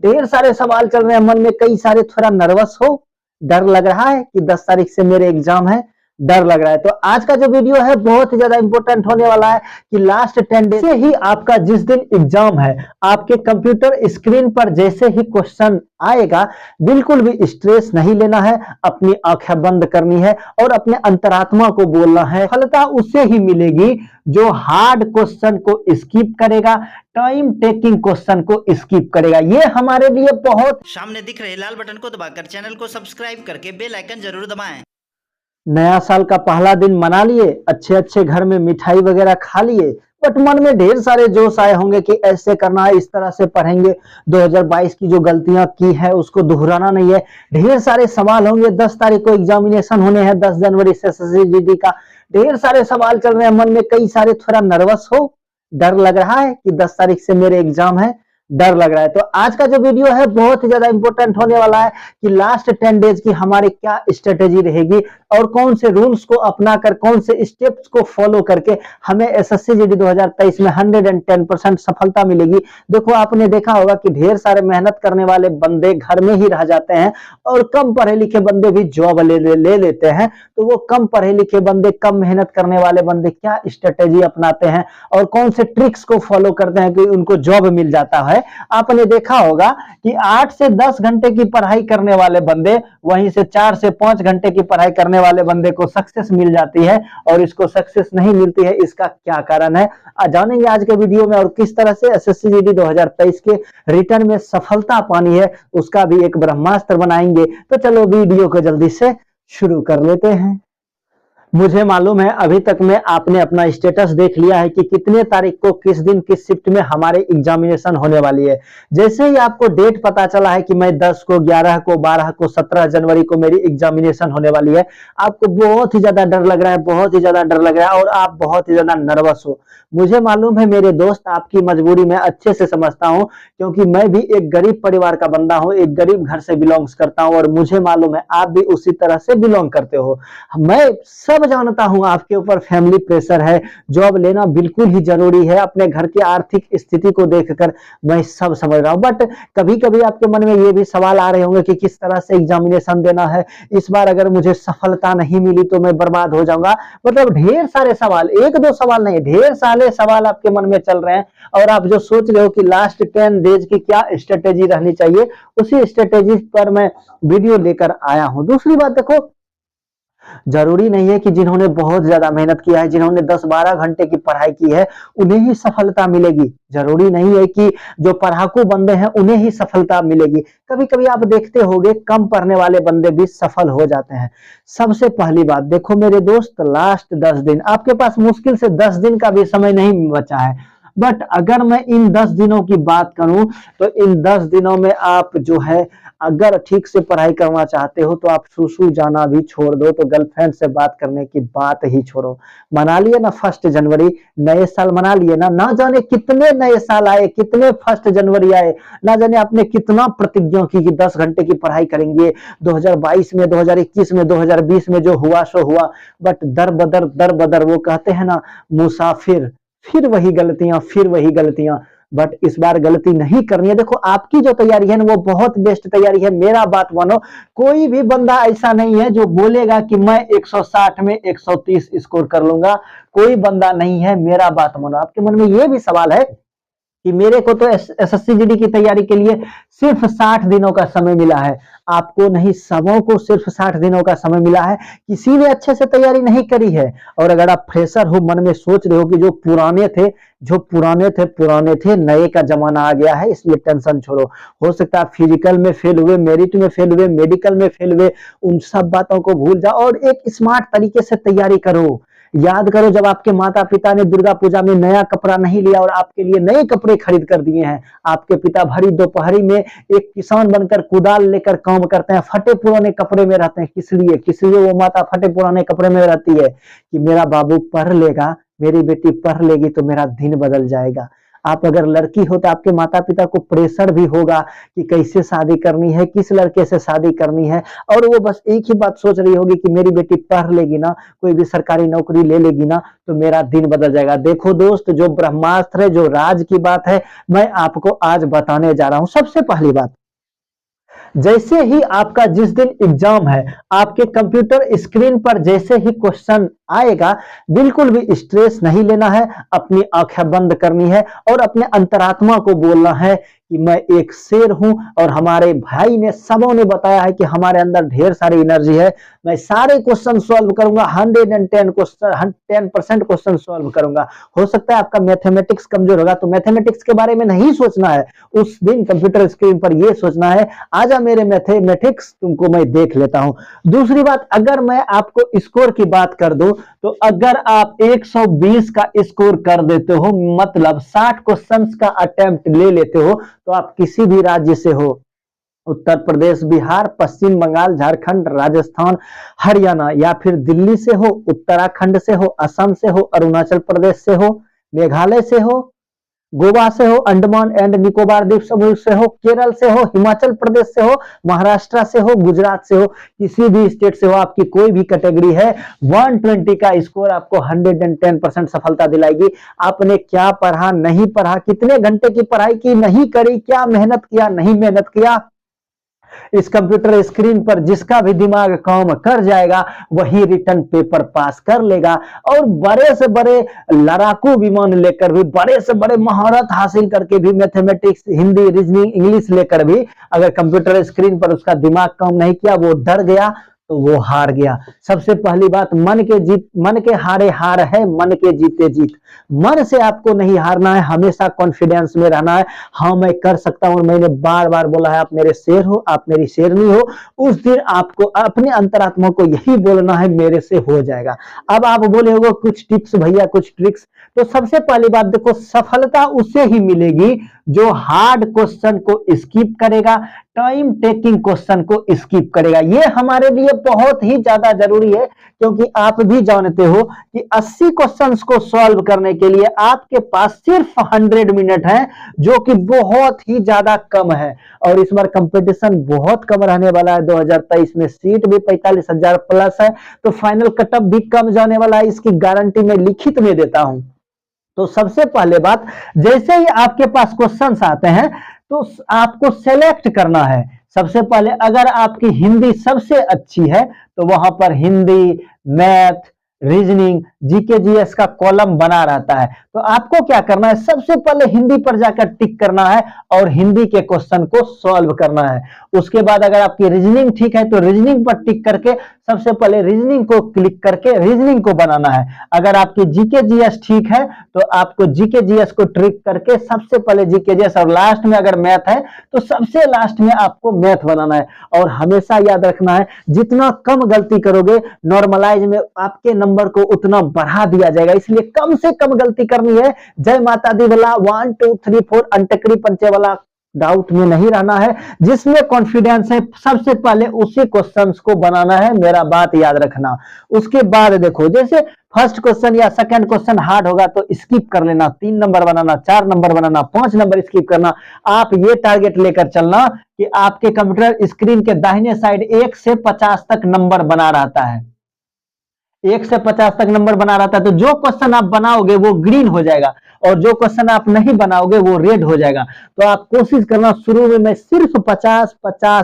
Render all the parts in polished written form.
ढेर सारे सवाल चल रहे हैं मन में, कई सारे, थोड़ा नर्वस हो, डर लग रहा है कि 10 तारीख से मेरे एग्जाम है, डर लग रहा है। तो आज का जो वीडियो है बहुत ही ज्यादा इंपॉर्टेंट होने वाला है कि लास्ट 10 डेज से ही आपका जिस दिन एग्जाम है, आपके कंप्यूटर स्क्रीन पर जैसे ही क्वेश्चन आएगा, बिल्कुल भी स्ट्रेस नहीं लेना है, अपनी आंखें बंद करनी है और अपने अंतरात्मा को बोलना है। सफलता उसे ही मिलेगी जो हार्ड क्वेश्चन को स्किप करेगा, टाइम टेकिंग क्वेश्चन को स्किप करेगा। ये हमारे लिए बहुत। सामने दिख रहे लाल बटन को दबाकर चैनल को सब्सक्राइब करके बेल आइकन जरूर दबाएं। नया साल का पहला दिन मना लिए, अच्छे अच्छे घर में मिठाई वगैरह खा लिए, बट मन में ढेर सारे जोश आए होंगे कि ऐसे करना है, इस तरह से पढ़ेंगे, 2022 की जो गलतियां की है उसको दोहराना नहीं है। ढेर सारे सवाल होंगे, 10 तारीख को एग्जामिनेशन होने हैं, 10 जनवरी से एसएससी का। ढेर सारे सवाल चल रहे हैं मन में, कई सारे, थोड़ा नर्वस हो, डर लग रहा है कि 10 तारीख से मेरे एग्जाम है, डर लग रहा है। तो आज का जो वीडियो है बहुत ही ज्यादा इंपॉर्टेंट होने वाला है कि लास्ट 10 डेज की हमारी क्या स्ट्रेटेजी रहेगी और कौन से रूल्स को अपनाकर, कौन से स्टेप्स को फॉलो करके हमें एसएससी जीडी 2023 में 110% सफलता मिलेगी। देखो, आपने देखा होगा कि ढेर सारे मेहनत करने वाले बंदे घर में ही रह जाते हैं और कम पढ़े लिखे बंदे भी जॉब ले लेते हैं। तो वो कम पढ़े लिखे बंदे, कम मेहनत करने वाले बंदे क्या स्ट्रेटेजी अपनाते हैं और कौन से ट्रिक्स को फॉलो करते हैं कि उनको जॉब मिल जाता है। आपने देखा होगा कि 8 से 10 घंटे की पढ़ाई करने वाले बंदे, वहीं से 4 से 5 घंटे की पढ़ाई करने वाले बंदे को सक्सेस मिल जाती है और इसको सक्सेस नहीं मिलती है। इसका क्या कारण है, जानेंगे आज के वीडियो में। और किस तरह से एसएससी जीडी 2023 के रिटर्न में सफलता पानी है, उसका भी एक ब्रह्मास्त्र बनाएंगे। तो चलो वीडियो को जल्दी से शुरू कर लेते हैं। मुझे मालूम है अभी तक में आपने अपना स्टेटस देख लिया है कि कितने तारीख को, किस दिन, किस शिफ्ट में हमारे एग्जामिनेशन होने वाली है। जैसे ही आपको डेट पता चला है कि मैं 10 को, 11 को, 12 को, 17 जनवरी को मेरी एग्जामिनेशन होने वाली है, आपको बहुत ही ज्यादा डर लग रहा है, बहुत ही ज्यादा डर लग रहा है और आप बहुत ही ज्यादा नर्वस हो। मुझे मालूम है मेरे दोस्त, आपकी मजबूरी मैं अच्छे से समझता हूं, क्योंकि मैं भी एक गरीब परिवार का बंदा हूं, एक गरीब घर से बिलोंग्स करता हूं और मुझे मालूम है आप भी उसी तरह से बिलोंग करते हो। मैं सब जानता हूं आपके ऊपर फैमिली प्रेशर है, जॉब लेना बिल्कुल ही जरूरी है, अपने घर की आर्थिक स्थिति को देखकर मैं सब समझ रहा हूं। बट कभी कभी आपके मन में ये भी सवाल आ रहे होंगे कि किस तरह से एग्जामिनेशन देना है, इस बार अगर मुझे सफलता नहीं मिली तो मैं बर्बाद हो जाऊंगा। मतलब ढेर सारे सवाल, एक दो सवाल नहीं, ढेर सारे सवाल आपके मन में चल रहे हैं और आप जो सोच रहे हो कि लास्ट 10 डेज की क्या स्ट्रेटेजी रहनी चाहिए, उसी स्ट्रेटेजी पर मैं वीडियो लेकर आया हूं। दूसरी बात देखो, जरूरी नहीं है कि जिन्होंने बहुत ज्यादा मेहनत किया है, जिन्होंने 10-12 घंटे की पढ़ाई की है, उन्हें ही सफलता मिलेगी। जरूरी नहीं है कि जो पढ़ाकू बंदे हैं उन्हें ही सफलता मिलेगी। कभी कभी आप देखते होंगे कम पढ़ने वाले बंदे भी सफल हो जाते हैं। सबसे पहली बात देखो मेरे दोस्त, लास्ट 10 दिन आपके पास मुश्किल से 10 दिन का भी समय नहीं बचा है। बट अगर मैं इन 10 दिनों की बात करूं तो इन 10 दिनों में आप जो है, अगर ठीक से पढ़ाई करना चाहते हो तो आप सुसु जाना भी छोड़ दो, तो गर्लफ्रेंड से बात करने की बात ही छोड़ो। मना लिए ना 1 जनवरी, नए साल मना लिए ना। ना जाने कितने नए साल आए, कितने 1 जनवरी आए, ना जाने आपने कितना प्रतिज्ञा की कि 10 घंटे की पढ़ाई करेंगे 2022 में, 2021 में, 2020 में, जो हुआ सो हुआ। बट दर बदर वो कहते हैं ना मुसाफिर, फिर वही गलतियां, फिर वही गलतियां। बट इस बार गलती नहीं करनी है। देखो, आपकी जो तैयारी है ना वो बहुत बेस्ट तैयारी है, मेरा बात मानो। कोई भी बंदा ऐसा नहीं है जो बोलेगा कि मैं 160 में 130 स्कोर कर लूंगा, कोई बंदा नहीं है, मेरा बात मानो। आपके मन में ये भी सवाल है कि मेरे को तो एसएससी जीडी की तैयारी के लिए सिर्फ 60 दिनों का समय मिला है। आपको नहीं, सबों को सिर्फ 60 दिनों का समय मिला है, किसी ने अच्छे से तैयारी नहीं करी है। और अगर आप फ्रेशर हो, मन में सोच रहे हो कि जो पुराने थे, नए का जमाना आ गया है, इसलिए टेंशन छोड़ो। हो सकता है फिजिकल में फेल हुए, मेरिट में फेल हुए, मेडिकल में फेल हुए, उन सब बातों को भूल जाओ और एक स्मार्ट तरीके से तैयारी करो। याद करो, जब आपके माता पिता ने दुर्गा पूजा में नया कपड़ा नहीं लिया और आपके लिए नए कपड़े खरीद कर दिए हैं। आपके पिता भरी दोपहरी में एक किसान बनकर कुदाल लेकर काम करते हैं, फटे पुराने कपड़े में रहते हैं। किस लिए वो माता फटे पुराने कपड़े में रहती है? कि मेरा बाबू पढ़ लेगा, मेरी बेटी पढ़ लेगी तो मेरा दिन बदल जाएगा। आप अगर लड़की हो तो आपके माता पिता को प्रेशर भी होगा कि कैसे शादी करनी है, किस लड़के से शादी करनी है, और वो बस एक ही बात सोच रही होगी कि मेरी बेटी पढ़ लेगी ना, कोई भी सरकारी नौकरी ले लेगी ना, तो मेरा दिन बदल जाएगा। देखो दोस्त, जो ब्रह्मास्त्र है, जो राज की बात है, मैं आपको आज बताने जा रहा हूं। सबसे पहली बात, जैसे ही आपका जिस दिन एग्जाम है, आपके कंप्यूटर स्क्रीन पर जैसे ही क्वेश्चन आएगा, बिल्कुल भी स्ट्रेस नहीं लेना है, अपनी आंखें बंद करनी है और अपने अंतरात्मा को बोलना है कि मैं एक शेर हूं और हमारे भाई ने, सबों ने बताया है कि हमारे अंदर ढेर सारी एनर्जी है। मैं सारे क्वेश्चन सॉल्व करूंगा, 110 क्वेश्चन, 10% क्वेश्चन सॉल्व करूंगा। हो सकता है आपका मैथमेटिक्स कमजोर होगा, तो मैथमेटिक्स के बारे में नहीं सोचना है उस दिन कंप्यूटर स्क्रीन पर, यह सोचना है आजा मेरे मैथमेटिक्स, तुमको मैं देख लेता हूं। दूसरी बात, अगर मैं आपको स्कोर की बात कर दूं, तो अगर आप 120 का स्कोर कर देते हो, मतलब 60 क्वेश्चंस का अटेम्प्ट ले लेते हो, तो आप किसी भी राज्य से हो, उत्तर प्रदेश, बिहार, पश्चिम बंगाल, झारखंड, राजस्थान, हरियाणा, या फिर दिल्ली से हो, उत्तराखंड से हो, असम से हो, अरुणाचल प्रदेश से हो, मेघालय से हो, गोवा से हो, अंडमान एंड निकोबार द्वीप समूह से हो, केरल से हो, हिमाचल प्रदेश से हो, महाराष्ट्र से हो, गुजरात से हो, किसी भी स्टेट से हो, आपकी कोई भी कैटेगरी है, 120 का स्कोर आपको 110% सफलता दिलाएगी। आपने क्या पढ़ा, नहीं पढ़ा, कितने घंटे की पढ़ाई की, नहीं करी, क्या मेहनत किया, नहीं मेहनत किया, इस कंप्यूटर स्क्रीन पर जिसका भी दिमाग काम कर जाएगा, वही रिटर्न पेपर पास कर लेगा। और बड़े से बड़े लड़ाकू विमान लेकर भी, बड़े से बड़े महारत हासिल करके भी, मैथमेटिक्स, हिंदी, रीजनिंग, इंग्लिश लेकर भी, अगर कंप्यूटर स्क्रीन पर उसका दिमाग काम नहीं किया, वो डर गया, तो वो हार गया। सबसे पहली बात, मन के हारे हार है, मन के जीते जीत। मन से आपको नहीं हारना है, हमेशा कॉन्फिडेंस में रहना है। हाँ, मैं कर सकता हूं, मैंने बार बार बोला है, आप मेरे शेर हो, आप मेरी शेरनी हो। उस दिन आपको अपने अंतरात्मा को यही बोलना है, मेरे से हो जाएगा। अब आप बोले होगे कुछ टिप्स भैया, कुछ ट्रिक्स, तो सबसे पहली बात देखो, सफलता उसे ही मिलेगी जो हार्ड क्वेश्चन को स्किप करेगा, टाइम टेकिंग क्वेश्चन को स्किप करेगा। ये हमारे लिए बहुत ही ज्यादा जरूरी है, क्योंकि आप भी जानते हो कि 80 क्वेश्चंस को सॉल्व करने के लिए आपके पास सिर्फ 100 मिनट है, जो कि बहुत ही ज्यादा कम है। और इस बार कंपटीशन बहुत कम रहने वाला है। 2023 में सीट भी 45,000 प्लस है, तो फाइनल कटअप भी कम जाने वाला है, इसकी गारंटी मैं लिखित में देता हूं। तो सबसे पहले बात, जैसे ही आपके पास क्वेश्चंस आते हैं, तो आपको सेलेक्ट करना है। सबसे पहले, अगर आपकी हिंदी सबसे अच्छी है, तो वहां पर Hindi, math, reasoning, GK GS का कॉलम बना रहता है। तो आपको क्या करना है, सबसे पहले हिंदी पर जाकर टिक करना है और हिंदी के क्वेश्चन को सॉल्व करना है। उसके बाद अगर आपकी रीजनिंग ठीक है, तो रीजनिंग पर टिक करके सबसे पहले रीजनिंग को क्लिक करके रीजनिंग को बनाना है। अगर आपकी जीके जीएस ठीक है, तो आपको जीके जीएस को ट्रिक करके सबसे पहले जीके जीएस, और लास्ट में अगर मैथ है, तो सबसे लास्ट में आपको मैथ बनाना है। और हमेशा याद रखना है, जितना कम गलती करोगे, नॉर्मलाइज में आपके नंबर को उतना बढ़ा दिया जाएगा, इसलिए कम से कम गलती करनी है। जय माता दी वाला 1 2 3 4 अंटकड़ी पंचे वाला डाउट में नहीं रहना है। जिसमें कॉन्फिडेंस है, सबसे पहले उसी क्वेश्चंस को बनाना है, मेरा बात याद रखना। उसके बाद देखो, जैसे फर्स्ट क्वेश्चन या सेकंड क्वेश्चन हार्ड होगा तो स्किप कर लेना, 3 नंबर बनाना, 4 नंबर बनाना, 5 नंबर स्किप करना। आप ये टारगेट लेकर चलना कि आपके कंप्यूटर स्क्रीन के दाहिने साइड 1 से 50 तक नंबर बना रहता है, 1 से 50 तक नंबर बना रहता है। तो जो क्वेश्चन आप बनाओगे वो ग्रीन हो जाएगा, और जो क्वेश्चन आप नहीं बनाओगे वो रेड हो जाएगा। तो आप कोशिश करना, शुरू में मैं सिर्फ 50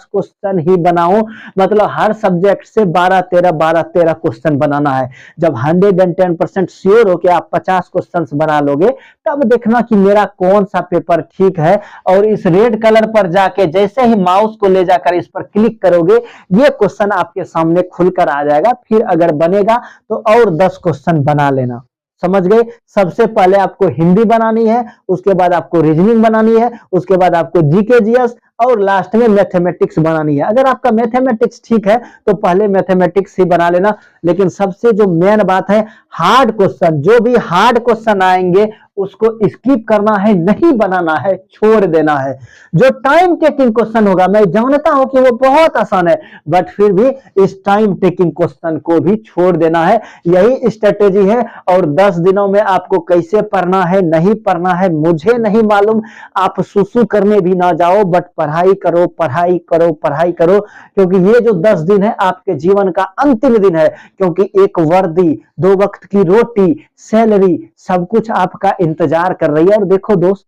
क्वेश्चन ही बनाऊं, मतलब हर सब्जेक्ट से 12-13 क्वेश्चन बनाना है। जब 110% श्योर हो कि आप 50 क्वेश्चन बना लोगे, तब देखना कि मेरा कौन सा पेपर ठीक है। और इस रेड कलर पर जाके जैसे ही माउस को ले जाकर इस पर क्लिक करोगे, ये क्वेश्चन आपके सामने खुलकर आ जाएगा। फिर अगर बनेगा तो और 10 क्वेश्चन बना लेना। समझ गए? सबसे पहले आपको हिंदी बनानी है, उसके बाद आपको रीजनिंग बनानी है, उसके बाद आपको जीके जीएस, और लास्ट में मैथमेटिक्स बनानी है। अगर आपका मैथमेटिक्स ठीक है तो पहले मैथमेटिक्स ही बना लेना। लेकिन सबसे जो मेन बात है, हार्ड क्वेश्चन, जो भी हार्ड क्वेश्चन आएंगे उसको स्किप करना है, नहीं बनाना है, छोड़ देना है। जो टाइम टेकिंग क्वेश्चन होगा, मैं जानता हूं कि वो बहुत आसान है, बट फिर भी इस टाइम टेकिंग क्वेश्चन को भी छोड़ देना है। यही स्ट्रेटेजी है। और 10 दिनों में आपको कैसे पढ़ना है, नहीं पढ़ना है, मुझे नहीं मालूम। आप सुसु करने भी ना जाओ, बट पढ़ाई करो, पढ़ाई करो, पढ़ाई करो, क्योंकि ये जो 10 दिन है आपके जीवन का अंतिम दिन है। क्योंकि एक वर्दी, 2 वक्त की रोटी, सैलरी, सब कुछ आपका इंतजार कर रही है। और देखो दोस्त,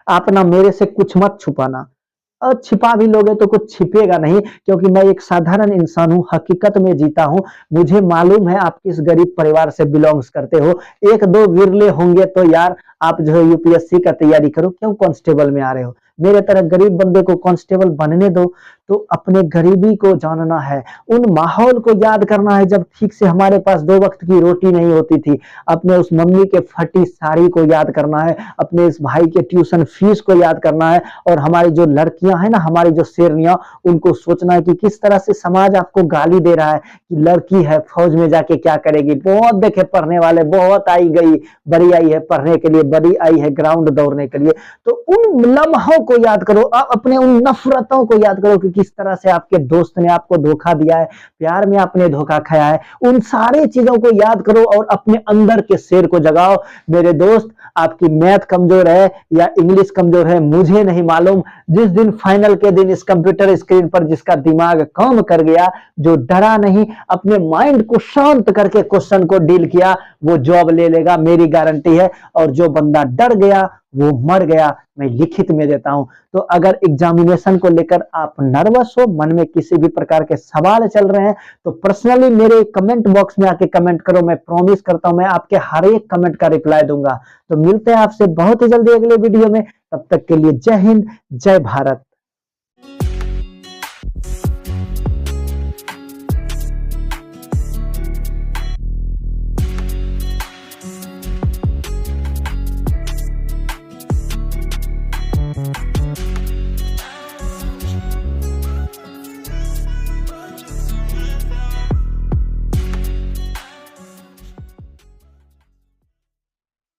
आप ना मेरे से कुछ मत छुपाना, और छिपा भी लोगे तो कुछ छिपेगा नहीं, क्योंकि मैं एक साधारण इंसान हूं, हकीकत में जीता हूं। मुझे मालूम है आप किस गरीब परिवार से बिलोंग्स करते हो। 1-2 विरले होंगे तो यार आप जो है यूपीएससी का तैयारी करो, क्यों कांस्टेबल में आ रहे हो। मेरे तरह गरीब बंदे को कांस्टेबल बनने दो। तो अपने गरीबी को जानना है, उन माहौल को याद करना है जब ठीक से हमारे पास 2 वक्त की रोटी नहीं होती थी। अपने उस मम्मी के फटी साड़ी को याद करना है, अपने इस भाई के ट्यूशन फीस को याद करना है, और हमारी जो लड़कियां हैं ना, हमारी जो शेरनियां, उनको सोचना है कि किस तरह से समाज आपको गाली दे रहा है कि लड़की है फौज में जाके क्या करेगी। बहुत देखे पढ़ने वाले, बहुत आई गई, बड़ी आई है पढ़ने के लिए, बड़ी आई है ग्राउंड दौड़ने के लिए। तो उन लम्हों को याद करो, अपने उन नफरतों को याद करो कि किस तरह से आपके दोस्त ने आपको धोखा दिया है, प्यार में आपने धोखा खाया है। उन सारी चीजों को याद करो और अपने अंदर के शेर को जगाओ। मेरे दोस्त, आपकी मैथ कमजोर है या इंग्लिश कमजोर है मुझे नहीं मालूम। जिस दिन फाइनल के दिन इस कंप्यूटर स्क्रीन पर जिसका दिमाग काम कर गया, जो डरा नहीं, अपने माइंड को शांत करके क्वेश्चन को डील किया, वो जॉब ले लेगा, मेरी गारंटी है। और जो बंदा डर गया वो मर गया, मैं लिखित में देता हूं। तो अगर एग्जामिनेशन को लेकर आप नर्वस हो, मन में किसी भी प्रकार के सवाल चल रहे हैं, तो पर्सनली मेरे कमेंट बॉक्स में आके कमेंट करो। मैं प्रॉमिस करता हूं मैं आपके हर एक कमेंट का रिप्लाई दूंगा। तो मिलते हैं आपसे बहुत ही जल्दी अगले वीडियो में। तब तक के लिए जय हिंद, जय भारत।